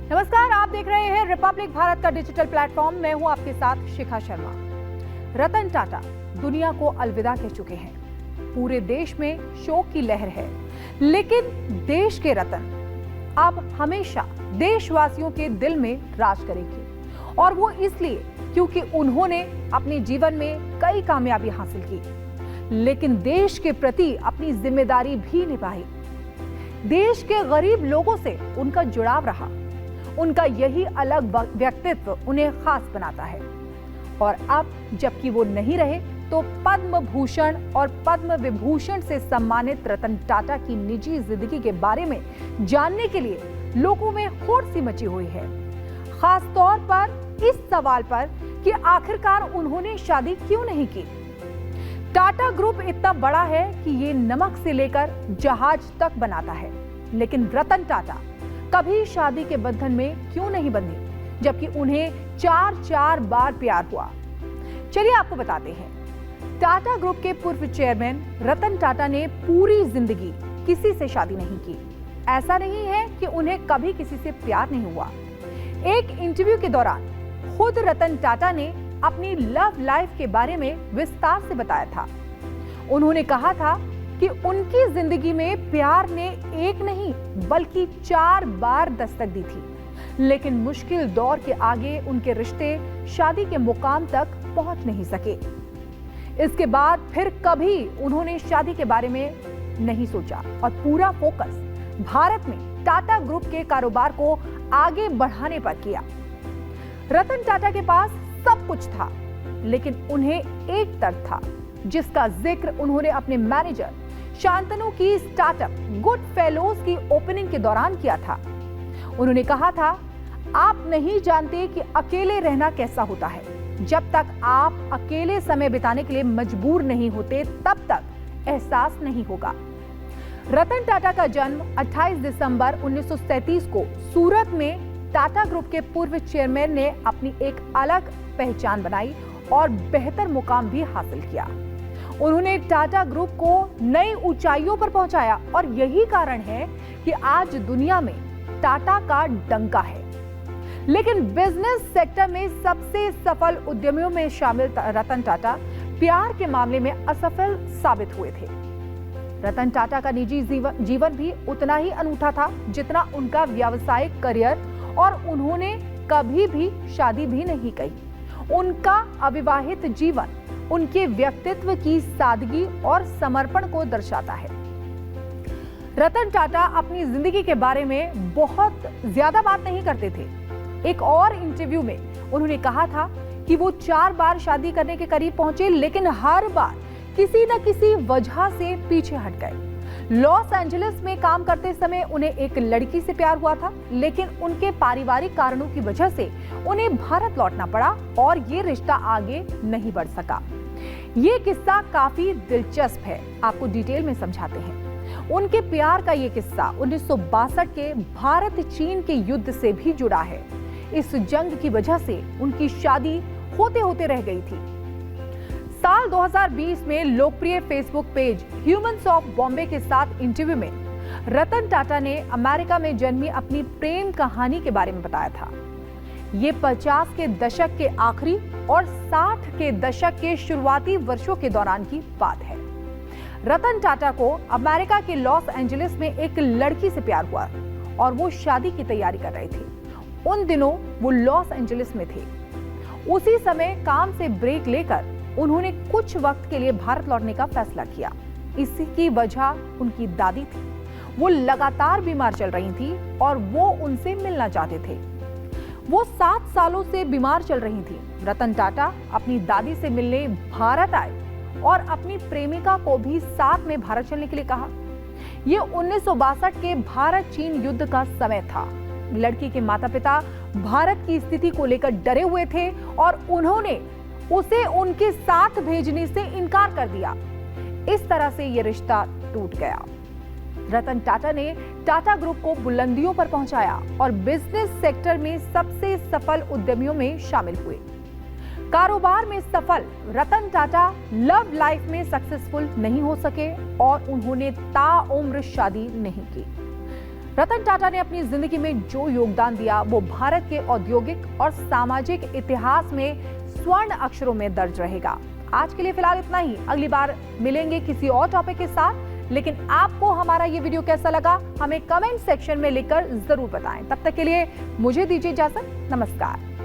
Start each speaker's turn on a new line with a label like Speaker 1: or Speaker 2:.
Speaker 1: नमस्कार, आप देख रहे हैं रिपब्लिक भारत का डिजिटल प्लेटफॉर्म। मैं हूं आपके साथ शिखा शर्मा। रतन टाटा दुनिया को अलविदा कह चुके हैं। पूरे देश में शोक की लहर है, लेकिन देश के रतन अब हमेशा देशवासियों के दिल में राज करेंगे। और वो इसलिए क्योंकि उन्होंने अपने जीवन में कई कामयाबी हासिल की, लेकिन देश के प्रति अपनी जिम्मेदारी भी निभाई। देश के गरीब लोगों से उनका जुड़ाव रहा। उनका यही अलग व्यक्तित्व उन्हें खास बनाता है। और अब जबकि वो नहीं रहे, तो पद्म भूषण और पद्म विभूषण से सम्मानित रतन टाटा की निजी जिंदगी के बारे में जानने के लिए लोगों में होड़ सी मची हुई है। खास तौर पर इस सवाल पर कि आखिरकार उन्होंने शादी क्यों नहीं की। टाटा ग्रुप इतना बड़ा है कि ये नमक से लेकर जहाज तक बनाता है, लेकिन रतन टाटा कभी शादी के बंधन में क्यों नहीं बंधी, जबकि उन्हें चार बार प्यार हुआ। चलिए आपको बताते हैं। टाटा ग्रुप के पूर्व चेयरमैन रतन टाटा ने पूरी जिंदगी किसी से शादी नहीं की। ऐसा नहीं है कि उन्हें कभी किसी से प्यार नहीं हुआ। एक इंटरव्यू के दौरान खुद रतन टाटा ने अपनी लव लाइफ के बारे में विस्तार से बताया था। उन्होंने कहा था कि उनकी जिंदगी में प्यार ने एक नहीं बल्कि 4 बार दस्तक दी थी, लेकिन मुश्किल दौर के आगे उनके रिश्ते शादी के मुकाम तक पहुंच नहीं सके। इसके बाद फिर कभी उन्होंने शादी के बारे में नहीं सोचा और पूरा फोकस भारत में टाटा ग्रुप के कारोबार को आगे बढ़ाने पर किया। रतन टाटा के पास सब कुछ था, लेकिन उन्हें एक तर्क था जिसका जिक्र उन्होंने अपने मैनेजर शांतनु की स्टार्टअप गुड फेलोज की ओपनिंग के दौरान किया था। उन्होंने कहा था, आप नहीं जानते कि अकेले रहना कैसा होता है। जब तक आप अकेले समय बिताने के लिए मजबूर नहीं होते, तब तक एहसास नहीं होगा। रतन टाटा का जन्म 28 दिसंबर 1937 को सूरत में टाटा ग्रुप के पूर्व चेयरमैन ने अपनी एक अलग पहचान बनाई और बेहतर मुकाम भी हासिल किया। उन्होंने टाटा ग्रुप को नई ऊंचाइयों पर पहुंचाया और यही कारण है कि आज दुनिया में टाटा का डंका है। लेकिन बिजनेस सेक्टर में सबसे सफल उद्यमियों में शामिल रतन टाटा प्यार के मामले में असफल साबित हुए थे। रतन टाटा का निजी जीवन भी उतना ही अनूठा था जितना उनका व्यावसायिक करियर, और उन्होंने कभी भी शादी भी नहीं की। उनका अविवाहित जीवन उनके व्यक्तित्व की सादगी और समर्पण को दर्शाता है। रतन टाटा अपनी जिंदगी के बारे में बहुत ज्यादा बात नहीं करते थे। एक और इंटरव्यू में उन्होंने कहा था कि वो 4 बार शादी करने के करीब पहुंचे, लेकिन हर बार किसी न किसी वजह से पीछे हट गए। लॉस एंजलिस में काम करते समय उन्हें एक लड़की से प्यार हुआ था, लेकिन उनके पारिवारिक कारणों की वजह से उन्हें भारत लौटना पड़ा और ये रिश्ता आगे नहीं बढ़ सका। ये किस्सा काफी दिलचस्प है, आपको डिटेल में समझाते हैं। उनके प्यार का ये किस्सा 1962 के भारत चीन के युद्ध से भी जुड़ा है। इस जंग की वजह से उनकी शादी होते होते रह गई थी। साल 2020 में लोकप्रिय Facebook page humans of Bombay के साथ इंटरव्यू में रतन टाटा ने अमेरिका में जन्मी अपनी प्रेम कहानी के बारे में बताया था। ये 50 के दशक के आखिरी और 60 के दशक के शुरुआती वर्षों के दौरान की बात है। रतन टाटा को अमेरिका के लॉस एंजलिस में एक लड़की से प्यार हुआ और वो शादी की तैयारी कर रहे थे। उन दिनों वो लॉस एंजलिस में थे। उसी समय काम से ब्रेक लेकर उन्होंने कुछ वक्त के लिए भारत लौटने का फैसला किया। इसकी वजह उनकी दादी थी। वो लगातार बीमार चल रही थी और वो उनसे मिलना चाहते थे। वो 7 सालों से बीमार चल रही थी। रतन टाटा अपनी दादी से मिलने भारत आए और अपनी प्रेमिका को भी साथ में भारत चलने के लिए कहा। ये 1962 के भारत चीन युद्ध का समय था। लड़की के माता पिता भारत की स्थिति को लेकर डरे हुए थे और उन्होंने उसे उनके साथ भेजने से इनकार कर दिया। इस तरह से यह रिश्ता टूट गया। रतन टाटा ने टाटा ग्रुप को बुलंदियों पर पहुंचाया और बिजनेस सेक्टर में सबसे सफल उद्यमियों में शामिल हुए। कारोबार में सफल रतन टाटा लव लाइफ में सक्सेसफुल नहीं हो सके और उन्होंने ताउम्र शादी नहीं की। रतन टाटा ने अपनी जिंदगी में जो योगदान दिया वो भारत के औद्योगिक और सामाजिक इतिहास में स्वर्ण अक्षरों में दर्ज रहेगा। आज के लिए फिलहाल इतना ही। अगली बार मिलेंगे किसी और टॉपिक के साथ। लेकिन आपको हमारा ये वीडियो कैसा लगा हमें कमेंट सेक्शन में लिखकर जरूर बताएं। तब तक के लिए मुझे दीजिए इजाजत। नमस्कार।